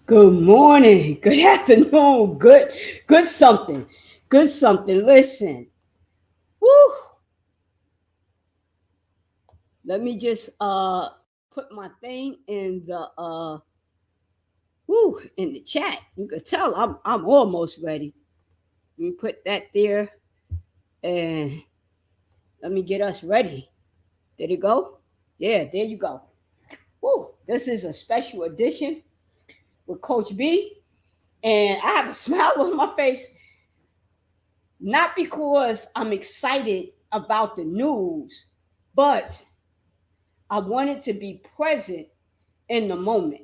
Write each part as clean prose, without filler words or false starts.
Good morning, good afternoon, good something, good something. Listen, woo. Let me just put my thing in the in the chat. You could tell I'm almost ready. Let me put that there and let me get us ready. Did it go? Yeah, there you go. Woo! This is a special edition with Coach B, and I have a smile on my face. Not because I'm excited about the news, but I wanted to be present in the moment.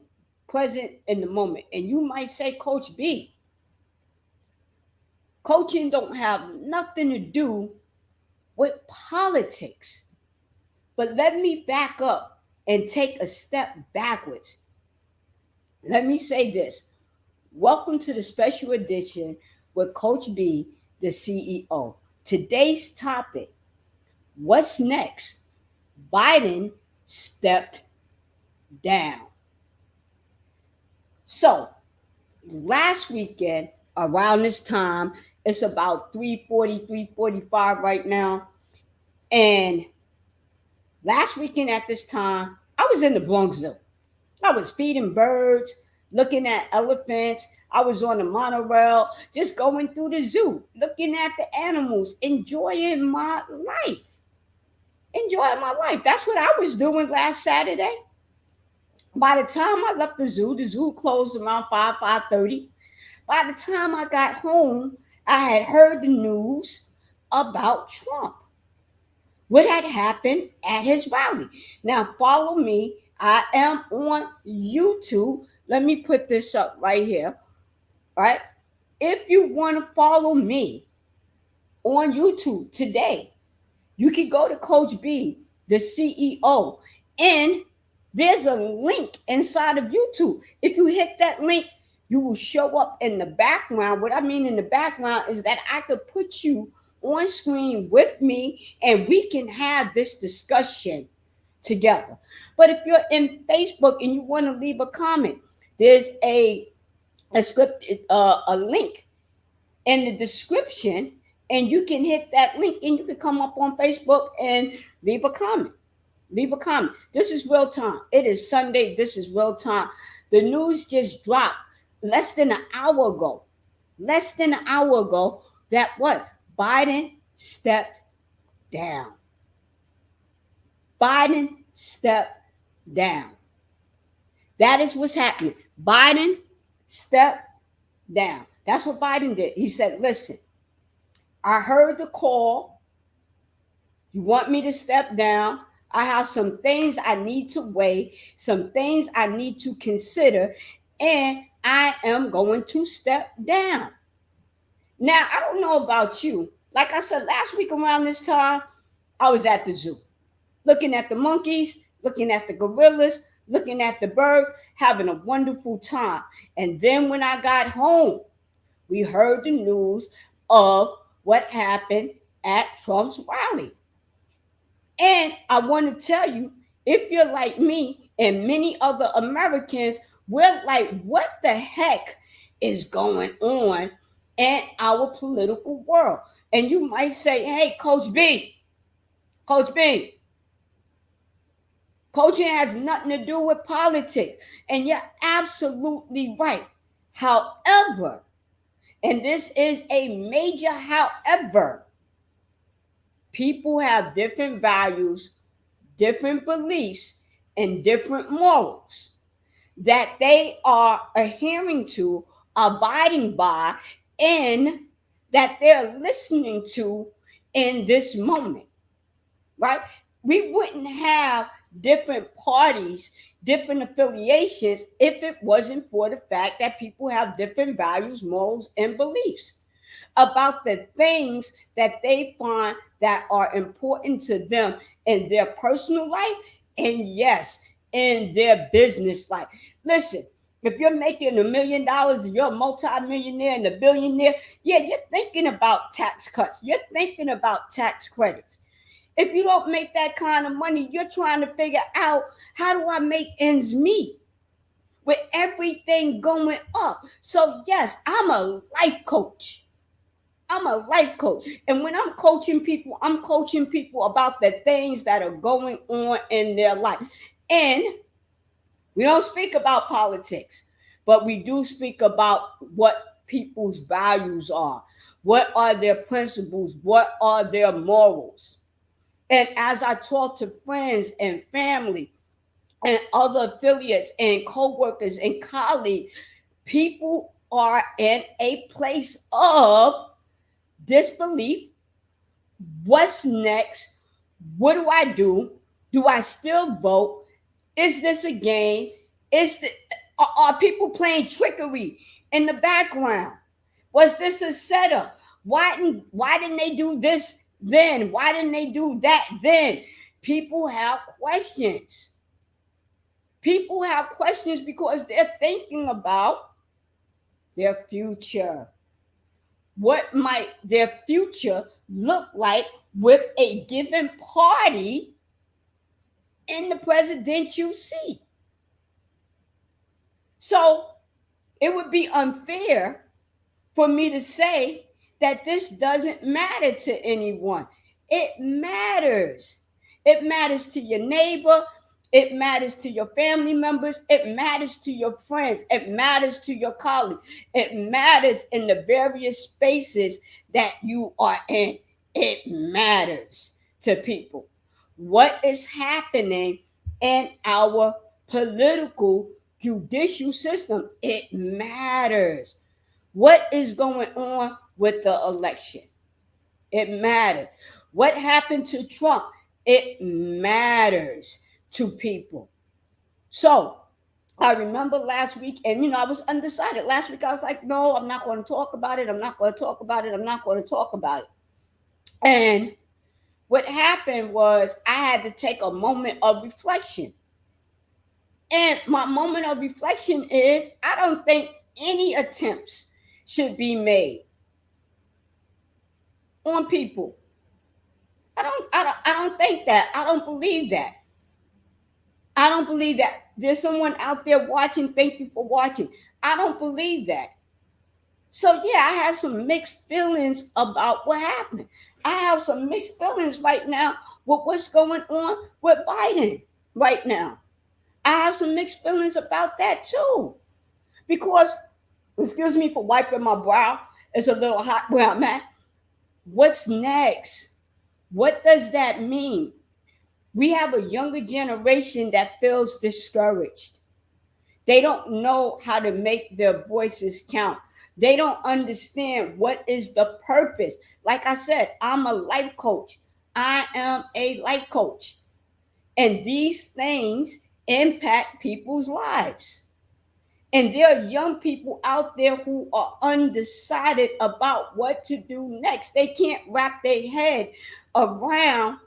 Present in the moment. And you might say, Coach B, coaching don't have nothing to do with politics. But let me back up and take a step backwards. Let me say this. Welcome to the special edition with Coach B, the CEO. Today's topic, what's next? Biden stepped down. So last weekend, around this time, it's about 3:40, 3:45 right now. And last weekend at this time, I was in the Bronx Zoo. I was feeding birds, looking at elephants. I was on the monorail, just going through the zoo, looking at the animals, enjoying my life. Enjoying my life. That's what I was doing last Saturday. By the time I left the zoo closed around 5:30. By the time I got home, I had heard the news about Trump, what had happened at his rally. Now, follow me. I am on YouTube. Let me put this up right here. Right? If you want to follow me on YouTube today, you can go to Coach B, the CEO, and there's a link inside of YouTube. If you hit that link, you will show up in the background. What I mean in the background is that I could put you on screen with me and we can have this discussion together. But if you're in Facebook and you want to leave a comment, there's a script, a link in the description, and you can hit that link and you can come up on Facebook and leave a comment. Leave a comment. This is real time. It is Sunday. This is real time. The news just dropped less than an hour ago. Less than an hour ago that what? Biden stepped down. Biden stepped down. That is what's happening. Biden stepped down. That's what Biden did. He said, listen, I heard the call. You want me to step down? I have some things I need to weigh, some things I need to consider, and I am going to step down. Now, I don't know about you. Like I said, last week around this time, I was at the zoo, looking at the monkeys, looking at the gorillas, looking at the birds, having a wonderful time. And then when I got home, we heard the news of what happened at Trump's rally. And I want to tell you, if you're like me and many other Americans, we're like, what the heck is going on in our political world? And you might say, hey, Coach B, coaching has nothing to do with politics. And you're absolutely right. However, and this is a major however, people have different values, different beliefs, and different morals that they are adhering to, abiding by, and that they're listening to in this moment, right? We wouldn't have different parties, different affiliations if it wasn't for the fact that people have different values, morals, and beliefs about the things that they find that are important to them in their personal life and yes, in their business life. Listen, if you're making $1 million, you're a multimillionaire and a billionaire, yeah, you're thinking about tax cuts. You're thinking about tax credits. If you don't make that kind of money, you're trying to figure out, how do I make ends meet? with everything going up. So, yes, I'm a life coach. I'm a life coach. And when I'm coaching people about the things that are going on in their life. And we don't speak about politics, but we do speak about what people's values are. What are their principles? What are their morals? And as I talk to friends and family and other affiliates and co-workers and colleagues, people are in a place of disbelief. What's next? What do I do? Do I still vote? Is this a game? Are people playing trickery in the background? Was this a setup? Why didn't they do this then? Why didn't they do that then? People have questions. People have questions because they're thinking about their future. What might their future look like with a given party in the presidential seat? So it would be unfair for me to say that this doesn't matter to anyone. It matters. It matters to your neighbor. It matters to your family members. It matters to your friends. It matters to your colleagues. It matters in the various spaces that you are in. It matters to people. What is happening in our political judicial system? It matters. What is going on with the election? It matters. What happened to Trump? It matters to people. So I remember last week, and I was undecided. Last week I was like, no, I'm not going to talk about it. I'm not going to talk about it. I'm not going to talk about it. And what happened was I had to take a moment of reflection. And my moment of reflection is I don't think any attempts should be made on people. I don't think that. I don't believe that. I don't believe that. There's someone out there watching. Thank you for watching. I don't believe that. So yeah, I have some mixed feelings about what happened. I have some mixed feelings right now with what's going on with Biden right now. I have some mixed feelings about that too. Because, excuse me for wiping my brow, it's a little hot where I'm at. What's next? What does that mean? We have a younger generation that feels discouraged. They don't know how to make their voices count. They don't understand what is the purpose. Like I said, I'm a life coach. I am a life coach. And these things impact people's lives. And there are young people out there who are undecided about what to do next. They can't wrap their head around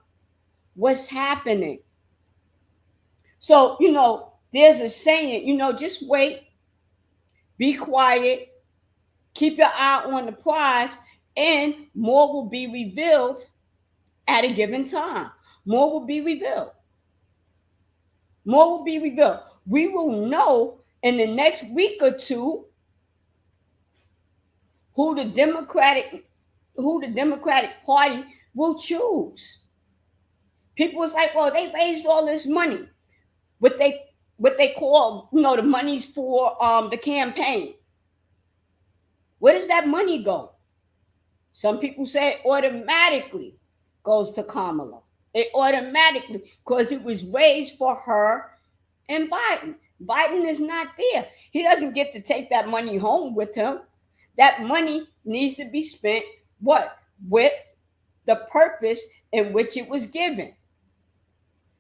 what's happening. So, there's a saying, just wait, be quiet, keep your eye on the prize, and more will be revealed at a given time. More will be revealed. More will be revealed. We will know in the next week or two who the Democratic Party will choose. People was like, well, they raised all this money. What they call, the money's for the campaign. Where does that money go? Some people say it automatically goes to Kamala. It automatically, because it was raised for her and Biden. Biden is not there. He doesn't get to take that money home with him. That money needs to be spent what? With the purpose in which it was given.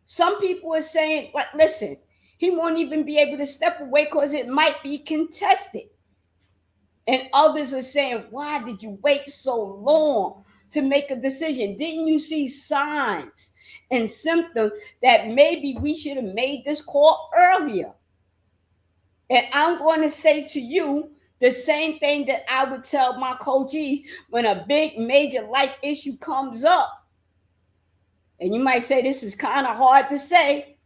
Some people are saying, like, listen, he won't even be able to step away because it might be contested. And others are saying, why did you wait so long to make a decision? Didn't you see signs and symptoms that maybe we should have made this call earlier? And I'm going to say to you the same thing that I would tell my coachees when a big major life issue comes up. And you might say this is kind of hard to say,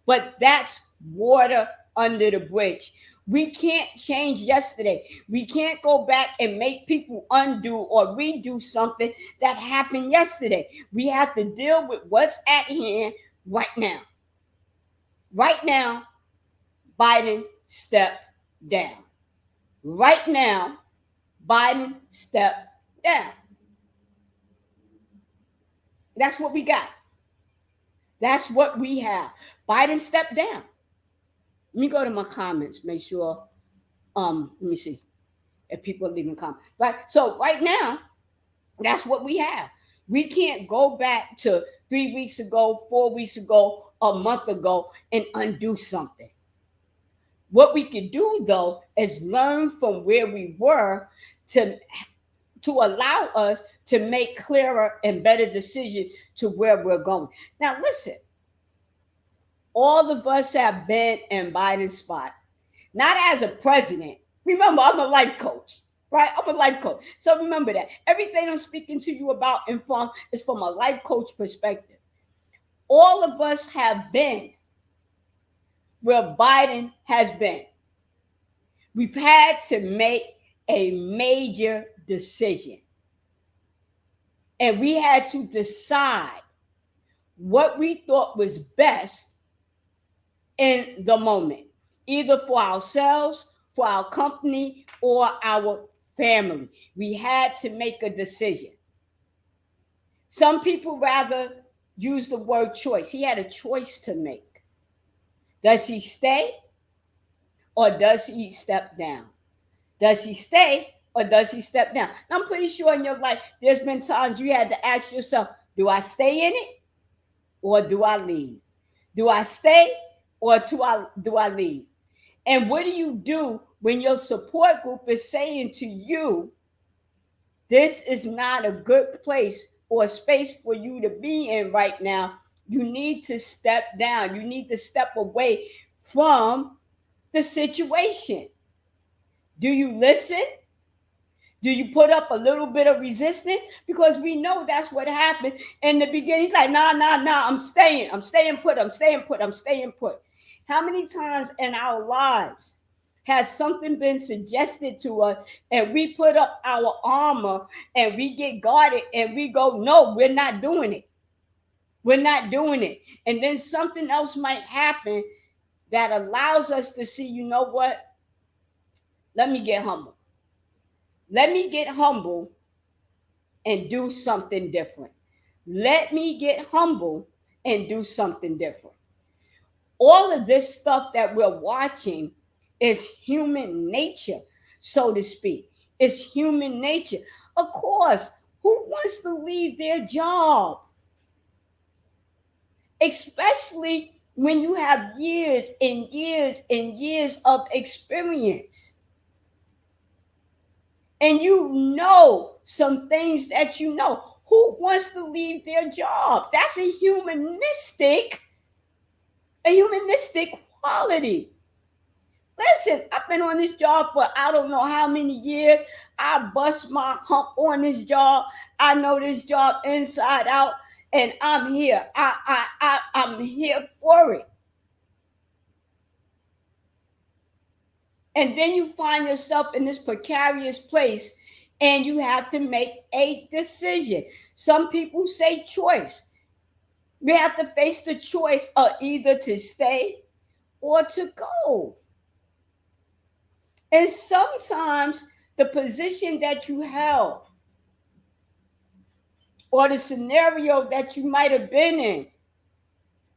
but that's water under the bridge. We can't change yesterday. We can't go back and make people undo or redo something that happened yesterday. We have to deal with what's at hand right now. Right now, Biden stepped down. Right now, Biden stepped down. That's what we got. That's what we have. Biden stepped down. Let me go to my comments, make sure. Let me see if people are leaving comments. Right. So right now, that's what we have. We can't go back to 3 weeks ago, 4 weeks ago, a month ago, and undo something. What we could do though is learn from where we were to allow us to make clearer and better decisions to where we're going. Now listen, all of us have been in Biden's spot, not as a president. Remember, I'm a life coach, right? I'm a life coach. So remember that. Everything I'm speaking to you about and from is from a life coach perspective. All of us have been where Biden has been. We've had to make a major decision. And we had to decide what we thought was best in the moment, either for ourselves, for our company, or our family. We had to make a decision. Some people rather use the word choice. He had a choice to make. Does he stay or does he step down? Does he stay or does he step down? I'm pretty sure in your life, there's been times you had to ask yourself, do I stay in it or do I leave? Do I stay or do I leave? And what do you do when your support group is saying to you, this is not a good place or space for you to be in right now? You need to step down. You need to step away from the situation. Do you listen? Do you put up a little bit of resistance? Because we know that's what happened in the beginning. He's like, nah, I'm staying put. How many times in our lives has something been suggested to us and we put up our armor and we get guarded and we go, no, we're not doing it. We're not doing it. And then something else might happen that allows us to see, you know what? Let me get humble. Let me get humble and do something different. Let me get humble and do something different. All of this stuff that we're watching is human nature, so to speak. It's human nature. Of course, who wants to leave their job? Especially when you have years and years and years of experience. And you know some things that you know. Who wants to leave their job? That's a humanistic quality. Listen, I've been on this job for I don't know how many years. I bust my hump on this job. I know this job inside out, and I'm here. I'm here for it. And then you find yourself in this precarious place and you have to make a decision. Some people say choice. We have to face the choice of either to stay or to go. And sometimes the position that you held or the scenario that you might have been in,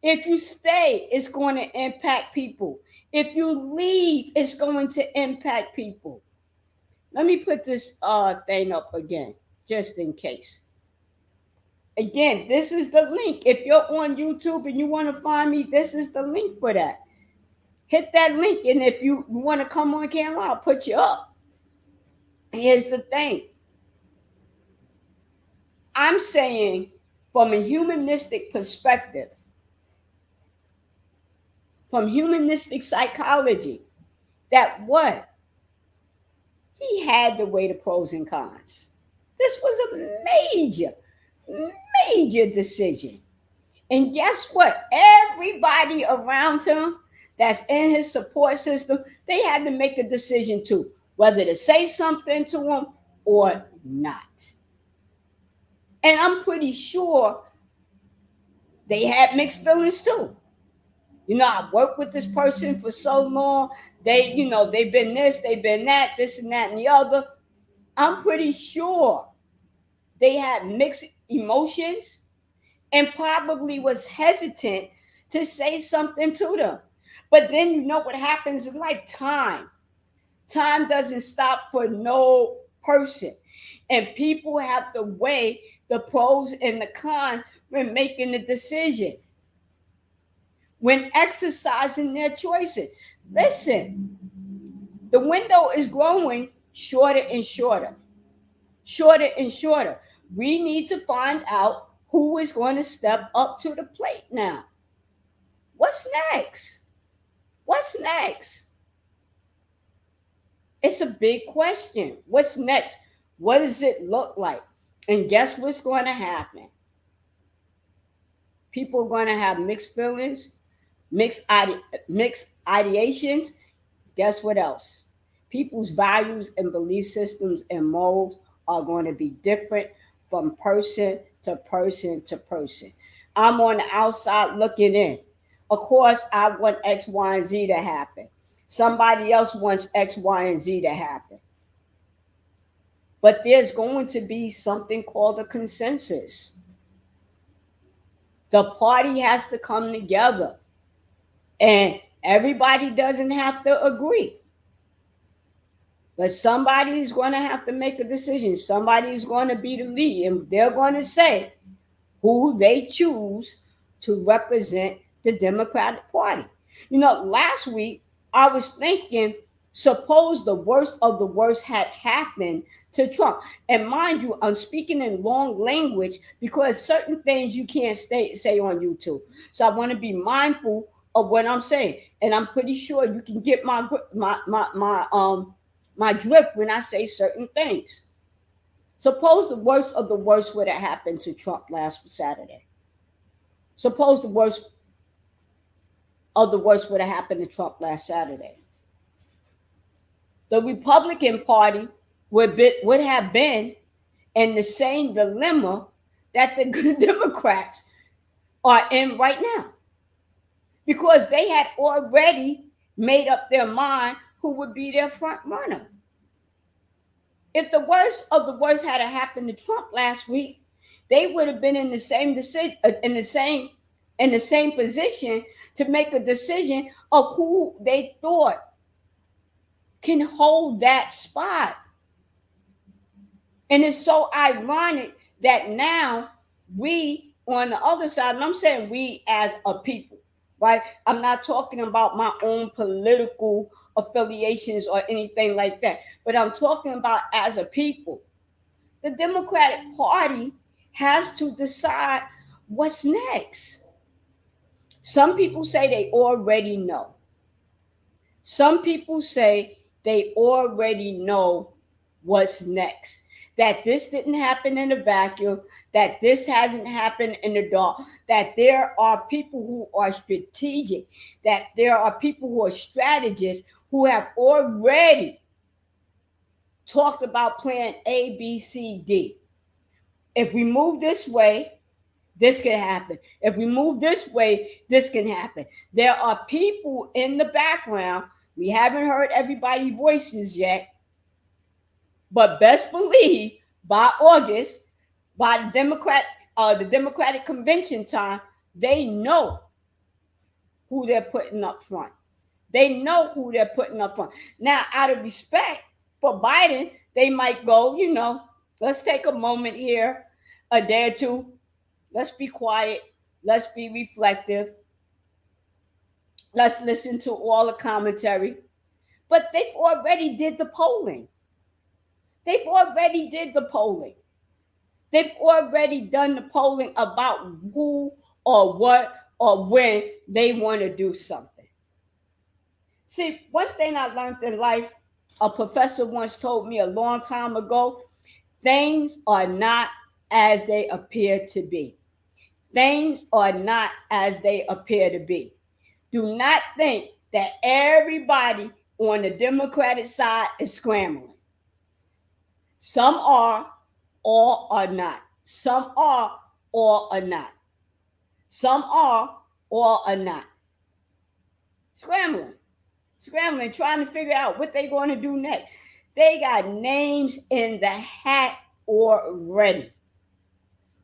if you stay, it's going to impact people. If you leave, it's going to impact people. Let me put this thing up again, just in case. Again, this is the link. If you're on YouTube and you want to find me, this is the link for that. Hit that link, and if you want to come on camera, I'll put you up. Here's the thing. I'm saying from a humanistic perspective, from humanistic psychology, that what? He had to weigh the pros and cons. This was a major decision. And guess what? Everybody around him, that's in his support system, they had to make a decision too, whether to say something to him or not. And I'm pretty sure they had mixed feelings too. I worked with this person for so long. They've been this, they've been that, this and that and the other. I'm pretty sure they had mixed emotions and probably was hesitant to say something to them. But then you know what happens in life? Time doesn't stop for no person. And people have to weigh the pros and the cons when making the decision, when exercising their choices. Listen, the window is growing shorter and shorter, shorter and shorter. We need to find out who is going to step up to the plate now. What's next? What's next? It's a big question. What's next? What does it look like? And guess what's going to happen? People are going to have mixed feelings, mixed ideations. Guess what else? People's values and belief systems and morals are going to be different from person to person to person. I'm on the outside looking in. Of course, I want X, Y, and Z to happen. Somebody else wants X, Y, and Z to happen. But there's going to be something called a consensus. The party has to come together. And everybody doesn't have to agree. But somebody is going to have to make a decision. Somebody is going to be the lead. And they're going to say who they choose to represent the Democratic Party. Last week, I was thinking, suppose the worst of the worst had happened to Trump. And mind you, I'm speaking in long language because certain things you can't say on YouTube. So I want to be mindful of what I'm saying. And I'm pretty sure you can get my drift when I say certain things. Suppose the worst of the worst would have happened to Trump last Saturday. Suppose the worst of the worst would have happened to Trump last Saturday. The Republican Party would have been in the same dilemma that the Democrats are in right now, because they had already made up their mind who would be their front runner. If the worst of the worst had happened to Trump last week, they would have been in the same decision, in the same position to make a decision of who they thought can hold that spot. And it's so ironic that now we on the other side, and I'm saying we as a people, right? I'm not talking about my own political affiliations or anything like that, but I'm talking about as a people. The Democratic Party has to decide what's next. Some people say they already know. Some people say they already know what's next. That this didn't happen in a vacuum, that this hasn't happened in the dark, that there are people who are strategic, that there are people who are strategists who have already talked about plan A, B, C, D. If we move this way, this can happen. If we move this way, this can happen. There are people in the background. We haven't heard everybody's voices yet, but best believe by August, by the Democratic convention time, they know who they're putting up front. They know who they're putting up front. Now, out of respect for Biden, they might go, let's take a moment here, a day or two. Let's be quiet. Let's be reflective. Let's listen to all the commentary. But they've already did the polling. They've already did the polling. They've already done the polling about who or what or when they want to do something. See, one thing I learned in life, a professor once told me a long time ago, things are not as they appear to be. Things are not as they appear to be. Do not think that everybody on the Democratic side is scrambling. Some are, all are not. Some are, all are not. Some are, all are not. Scrambling, scrambling, trying to figure out what they're going to do next. They got names in the hat already.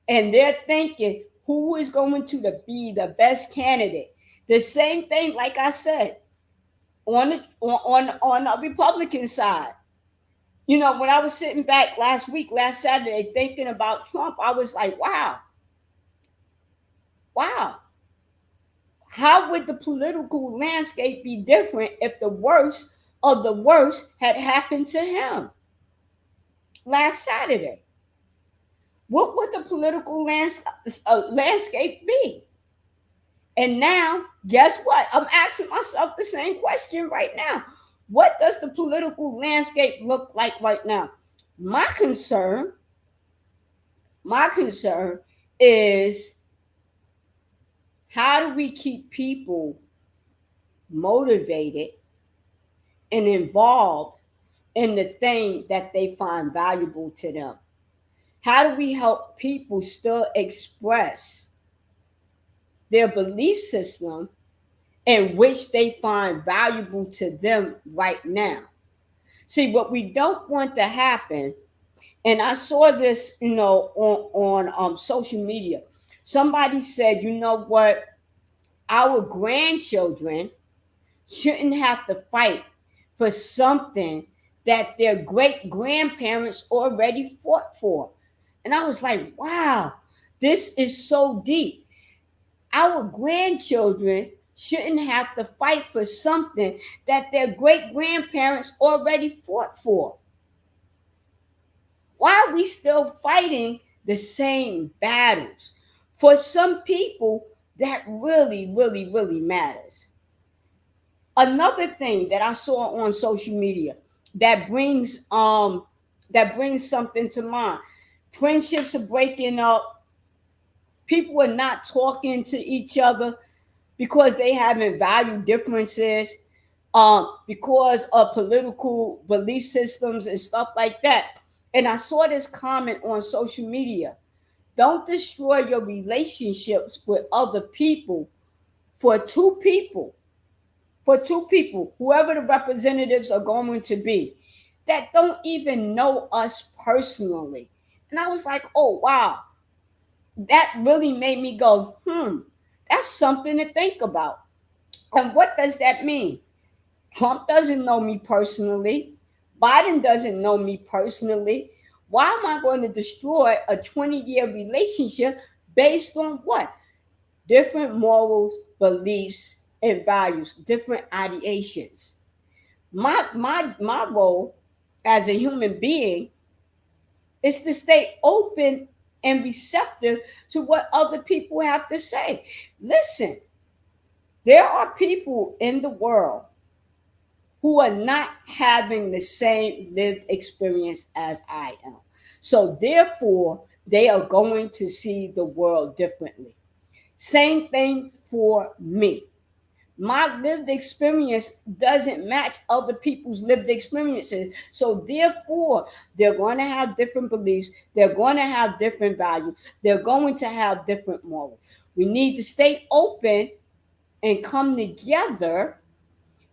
And they're thinking who is going to be the best candidate. The same thing, like I said, on the Republican side. You know, when I was sitting back last Saturday, thinking about Trump, I was like, wow. How would the political landscape be different if the worst of the worst had happened to him last Saturday? What would the political landscape be? And now, guess what? I'm asking myself the same question right now. What does the political landscape look like right now? My concern is, how do we keep people motivated and involved in the thing that they find valuable to them? How do we help people still express their belief system in which they find valuable to them right now? See, what we don't want to happen, and I saw this, on social media. Somebody said, you know what, our grandchildren shouldn't have to fight for something that their great grandparents already fought for. And I was like, wow, this is so deep. Our grandchildren shouldn't have to fight for something that their great grandparents already fought for. Why are we still fighting the same battles? For some people, that really, really, really matters. Another thing that I saw on social media that brings something to mind. Friendships are breaking up. People are not talking to each other because they having value differences, because of political belief systems and stuff like that. And I saw this comment on social media. Don't destroy your relationships with other people for two people, whoever the representatives are going to be, that don't even know us personally. And I was like, oh, wow, that really made me go, that's something to think about. And what does that mean? Trump doesn't know me personally. Biden doesn't know me personally. Why am I going to destroy a 20-year relationship based on what? Different morals, beliefs, and values, different ideations. My role as a human being is to stay open and receptive to what other people have to say. Listen, there are people in the world who are not having the same lived experience as I am. So therefore, they are going to see the world differently. Same thing for me. My lived experience doesn't match other people's lived experiences. So therefore, they're going to have different beliefs. They're going to have different values. They're going to have different morals. We need to stay open and come together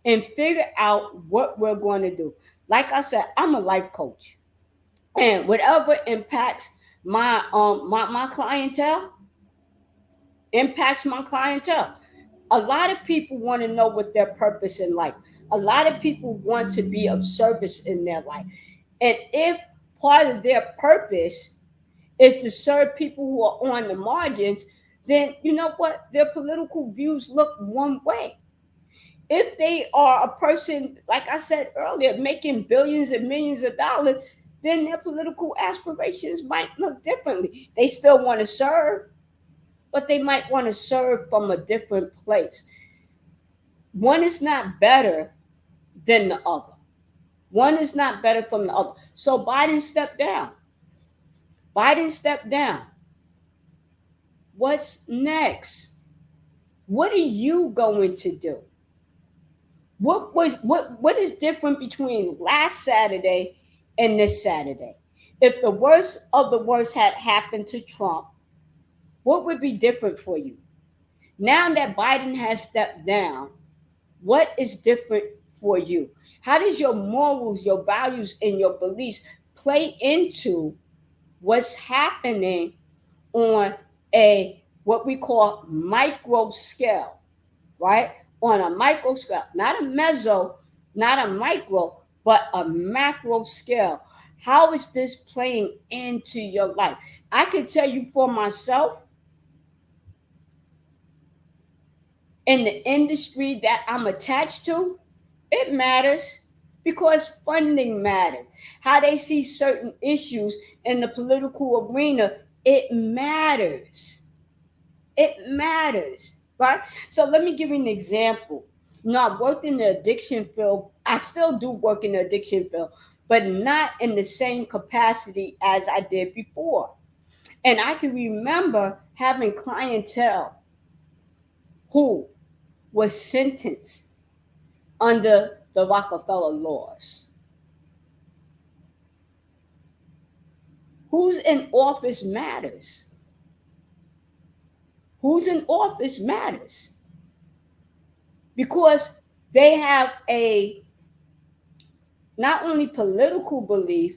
and figure out what we're going to do. Like I said, I'm a life coach. And whatever impacts my clientele impacts my clientele. A lot of people want to know what their purpose in life. A lot of people want to be of service in their life. And if part of their purpose is to serve people who are on the margins, then you know what? Their political views look one way. If they are a person, like I said earlier, making billions and millions of dollars, then their political aspirations might look differently. They still want to serve, but they might want to serve from a different place. One is not better than the other. One is not better from the other. So Biden stepped down. Biden stepped down. What's next? What are you going to do? What is different between last Saturday and this Saturday? If the worst of the worst had happened to Trump, what would be different for you? Now that Biden has stepped down, what is different for you? How does your morals, your values, and your beliefs play into what's happening on a what we call micro scale, right? On a micro scale, not a meso, not a micro, but a macro scale. How is this playing into your life? I can tell you for myself, in the industry that I'm attached to, it matters because funding matters. How they see certain issues in the political arena, it matters. It matters, right? So let me give you an example. You know, I worked in the addiction field. I still do work in the addiction field, but not in the same capacity as I did before. And I can remember having clientele who was sentenced under the Rockefeller laws. Who's in office matters. Who's in office matters because they have a not only political belief,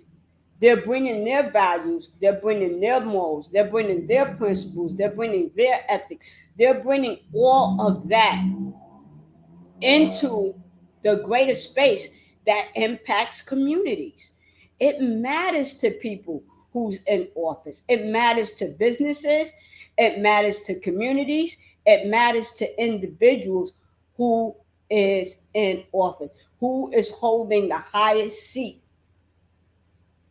they're bringing their values, they're bringing their morals, they're bringing their principles, they're bringing their ethics, they're bringing all of that into the greater space that impacts communities. It matters to people who's in office. It matters to businesses. It matters to communities. It matters to individuals who is in office, who is holding the highest seat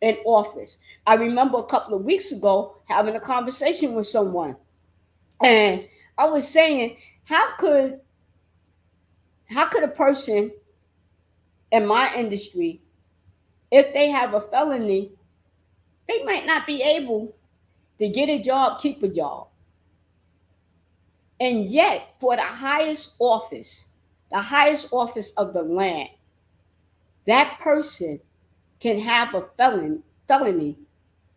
in office. I remember a couple of weeks ago having a conversation with someone, and I was saying, how could a person in my industry, if they have a felony, they might not be able to get a job, keep a job. And yet, for the highest office of the land, that person can have a felony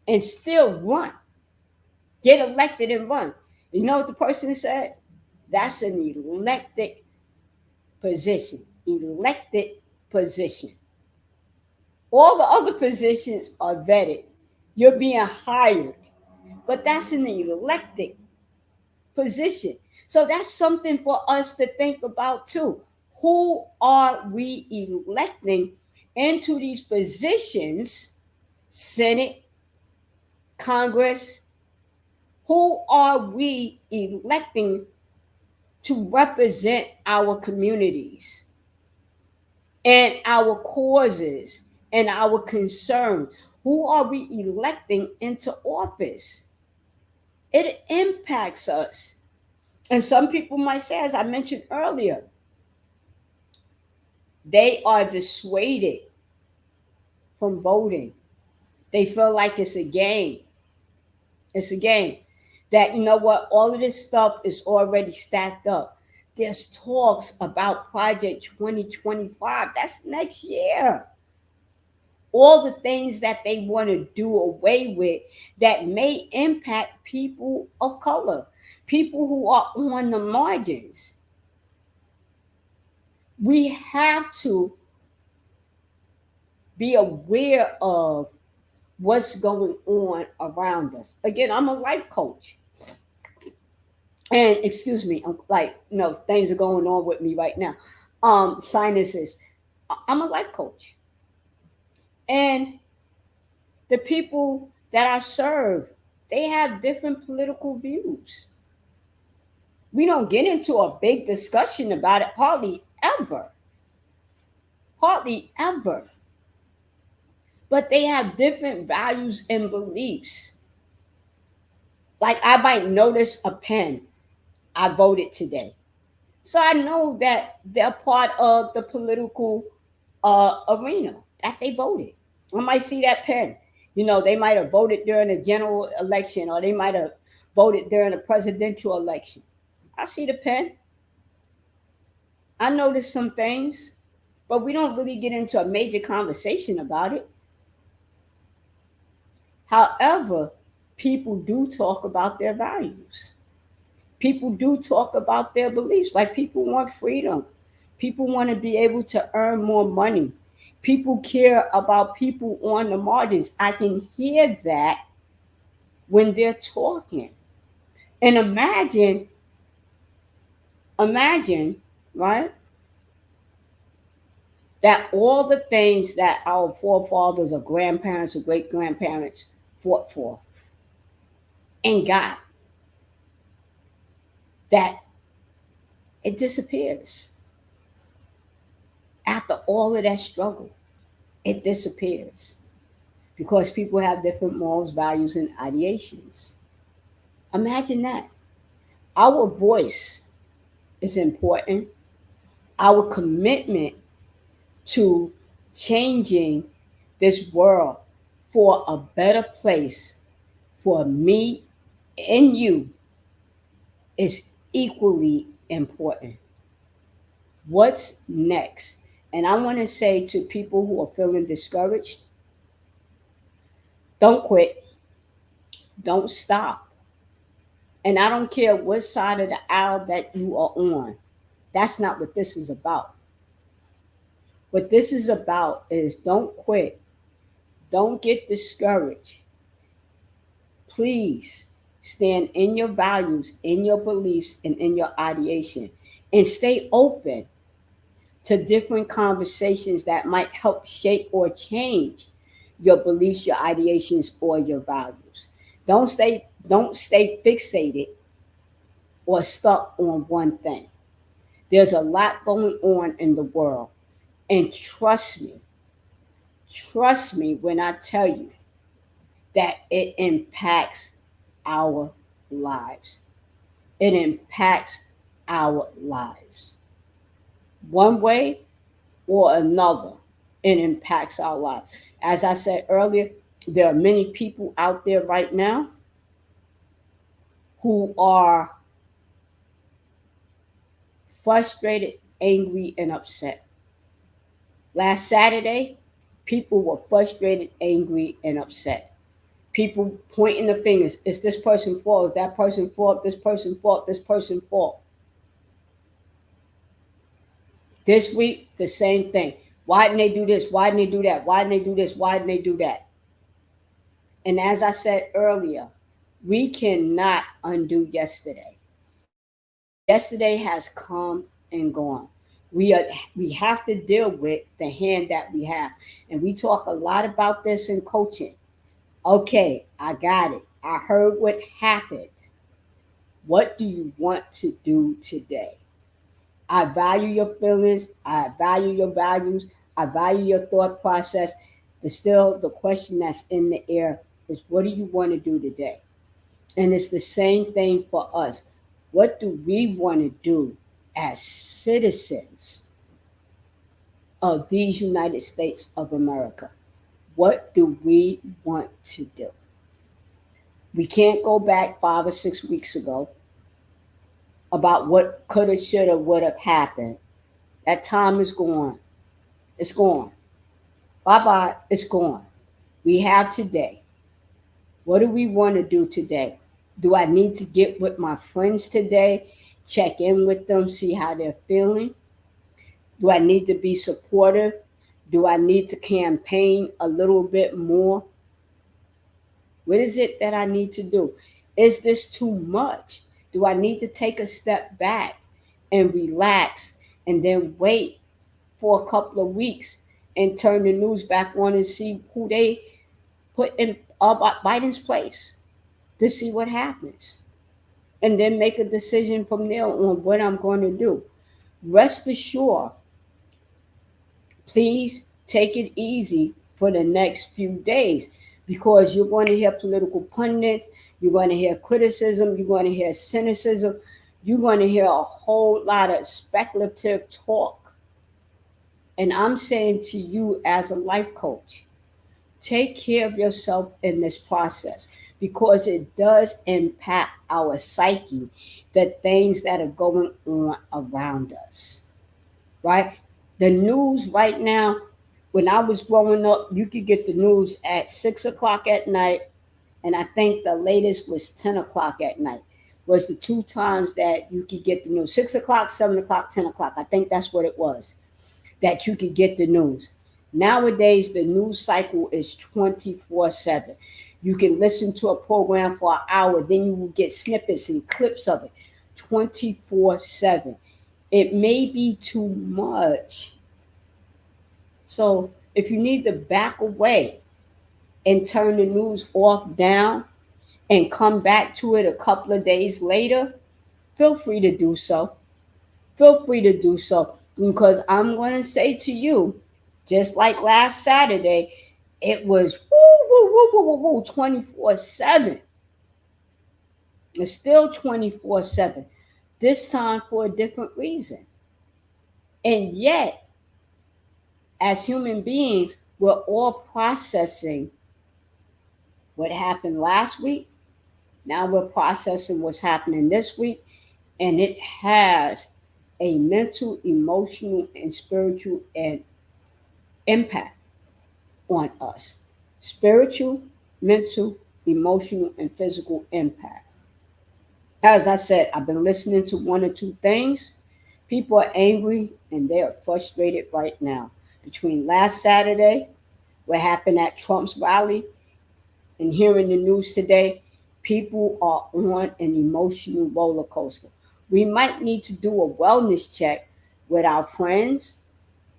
and still run, get elected and run. You know what the person said? That's an elected position. Elected position. All the other positions are vetted. You're being hired, but that's an elected position. So that's something for us to think about too. Who are we electing into these positions? Senate, Congress. Who are we electing to represent our communities and our causes and our concerns? Who are we electing into office? It impacts us. And some people might say, as I mentioned earlier, they are dissuaded from voting. They feel like it's a game. It's a game. That, you know what, all of this stuff is already stacked up. There's talks about Project 2025. That's next year. All the things that they want to do away with that may impact people of color, people who are on the margins. We have to be aware of what's going on around us. Again, I'm a life coach. And excuse me, I'm like, things are going on with me right now. Sinuses. I'm a life coach. And the people that I serve, they have different political views. We don't get into a big discussion about it, hardly ever. Hardly ever. But they have different values and beliefs. Like I might notice a pen. I voted today. So I know that they're part of the political arena, that they voted. I might see that pen. They might have voted during a general election or they might have voted during a presidential election. I see the pen. I notice some things. but we don't really get into a major conversation about it. However, people do talk about their values. People do talk about their beliefs. Like people want freedom. People want to be able to earn more money. People care about people on the margins. I can hear that when they're talking. And imagine, right, that all the things that our forefathers or grandparents or great grandparents fought for and got, that it disappears. After all of that struggle, it disappears because people have different morals, values, and ideations. Imagine that. Our voice is important. Our commitment to changing this world for a better place for me and you is equally important. What's next? And I want to say to people who are feeling discouraged, don't quit, don't stop. And I don't care what side of the aisle that you are on. That's not what this is about. What this is about is don't quit, don't get discouraged. Please stand in your values, in your beliefs, and in your ideation, and stay open to different conversations that might help shape or change your beliefs, your ideations, or your values. Don't stay fixated or stuck on one thing. There's a lot going on in the world. And trust me when I tell you that it impacts our lives. It impacts our lives. One way or another, it impacts our lives. As I said earlier, there are many people out there right now who are frustrated, angry, and upset. Last Saturday, people were frustrated, angry, and upset. People pointing the fingers. It's this person's fault. It's that person's fault. This person's fault. This person's fault. This week, the same thing. Why didn't they do this? Why didn't they do that? Why didn't they do this? Why didn't they do that? And as I said earlier, we cannot undo yesterday. Yesterday has come and gone. We have to deal with the hand that we have. And we talk a lot about this in coaching. Okay, I got it. I heard what happened. What do you want to do today? I value your feelings. I value your values. I value your thought process. The question that's in the air is, what do you want to do today? And it's the same thing for us. What do we want to do as citizens of these United States of America? What do we want to do? We can't go back 5 or 6 weeks ago about what could have, should have, would have happened. That time is gone. It's gone. Bye bye. It's gone. We have today. What do we want to do today? Do I need to get with my friends today? Check in with them, see how they're feeling? Do I need to be supportive? Do I need to campaign a little bit more? What is it that I need to do? Is this too much? Do I need to take a step back and relax and then wait for a couple of weeks and turn the news back on and see who they put in Biden's place to see what happens? And then make a decision from there on what I'm going to do. Rest assured, please take it easy for the next few days because you're going to hear political pundits, you're going to hear criticism, you're going to hear cynicism, you're going to hear a whole lot of speculative talk. And I'm saying to you as a life coach, take care of yourself in this process because it does impact our psyche, the things that are going on around us, right? The news right now, when I was growing up, you could get the news at 6 o'clock at night, and I think the latest was 10 o'clock at night. Was the two times that you could get the news: 6 o'clock, 7 o'clock, 10 o'clock. I think that's what it was that you could get the news. Nowadays, the news cycle is 24/7. You can listen to a program for an hour, then you will get snippets and clips of it 24/7. It may be too much. So, if you need to back away and turn the news off down and come back to it a couple of days later, feel free to do so. Feel free to do so, because I'm going to say to you, just like last Saturday, it was woo, woo, woo, woo, woo, woo, 24/7. It's still 24/7, this time for a different reason. And yet, as human beings, we're all processing what happened last week. Now we're processing what's happening this week, and it has a mental, emotional, and spiritual and impact on us. Spiritual, mental, emotional, and physical impact. As I said, I've been listening to one or two things. People are angry and they are frustrated right now. Between last Saturday, what happened at Trump's rally, and hearing the news today, people are on an emotional roller coaster. We might need to do a wellness check with our friends,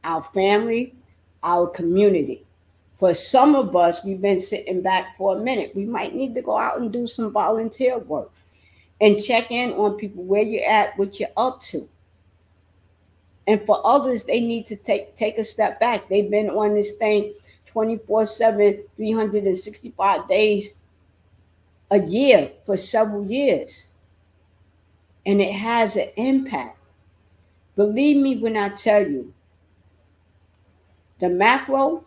our family, our community. For some of us, we've been sitting back for a minute. We might need to go out and do some volunteer work and check in on people, where you're at, what you're up to. And for others, they need to take a step back. They've been on this thing 24/7, 365 days a year for several years. And it has an impact. Believe me when I tell you, the macro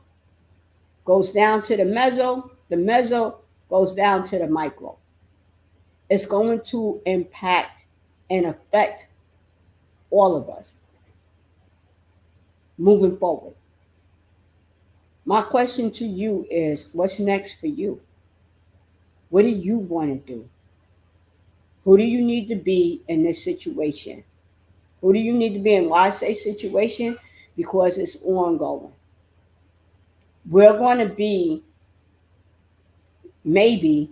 goes down to the meso goes down to the micro. It's going to impact and affect all of us moving forward. My question to you is, what's next for you? What do you want to do? Who do you need to be in this situation? Who do you need to be in? Why I say situation? Because it's ongoing. We're going to be maybe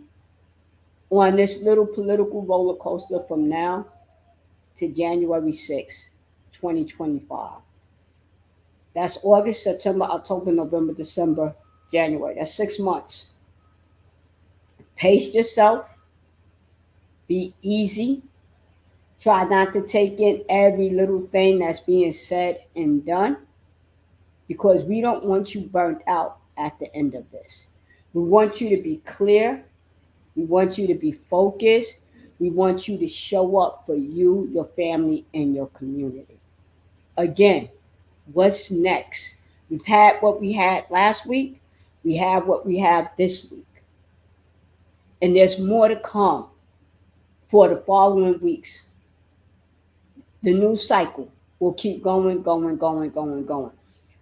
on this little political roller coaster from now to January 6th, 2025. That's August, September, October, November, December, January. That's 6 months. Pace yourself. Be easy. Try not to take in every little thing that's being said and done, because we don't want you burnt out at the end of this. We want you to be clear. We want you to be focused. We want you to show up for you, your family, and your community. Again, what's next? We've had what we had last week. We have what we have this week. And there's more to come for the following weeks. The news cycle will keep going, going, going, going, going.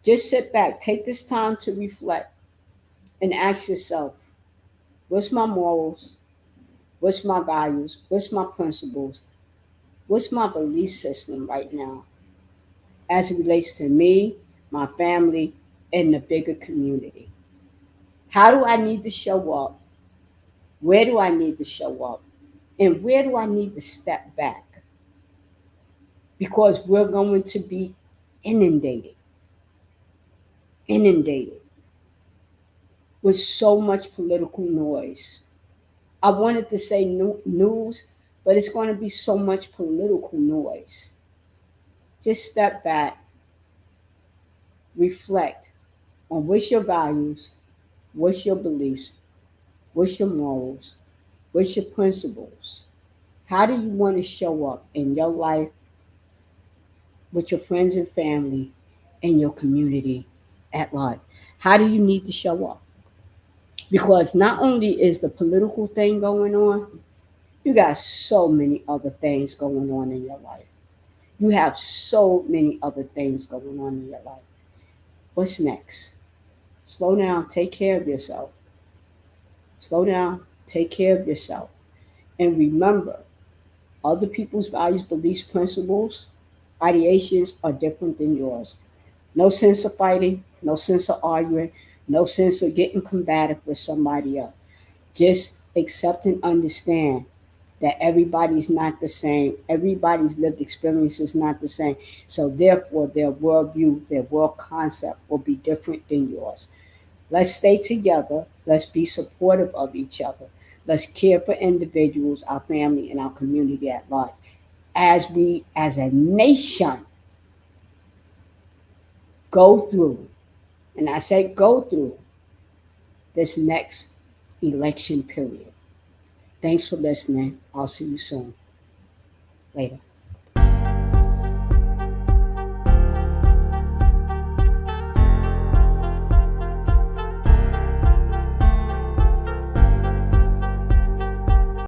Just sit back, take this time to reflect and ask yourself, what's my morals? What's my values? What's my principles? What's my belief system right now as it relates to me, my family, and the bigger community? How do I need to show up? Where do I need to show up? And where do I need to step back? Because we're going to be inundated, inundated with so much political noise. I wanted to say news, but it's going to be so much political noise. Just step back, reflect on what's your values, what's your beliefs, what's your morals, what's your principles. How do you want to show up in your life, with your friends and family, and your community at large? How do you need to show up? Because not only is the political thing going on, you got so many other things going on in your life. You have so many other things going on in your life. What's next? Slow down, take care of yourself. Slow down, take care of yourself. And remember, other people's values, beliefs, principles, ideations are different than yours. No sense of fighting, no sense of arguing, no sense of getting combative with somebody else. Just accept and understand that everybody's not the same. Everybody's lived experience is not the same. So therefore, their worldview, their world concept will be different than yours. Let's stay together. Let's be supportive of each other. Let's care for individuals, our family, and our community at large. As we, as a nation, go through, and I say go through this next election period. Thanks for listening. I'll see you soon. Later.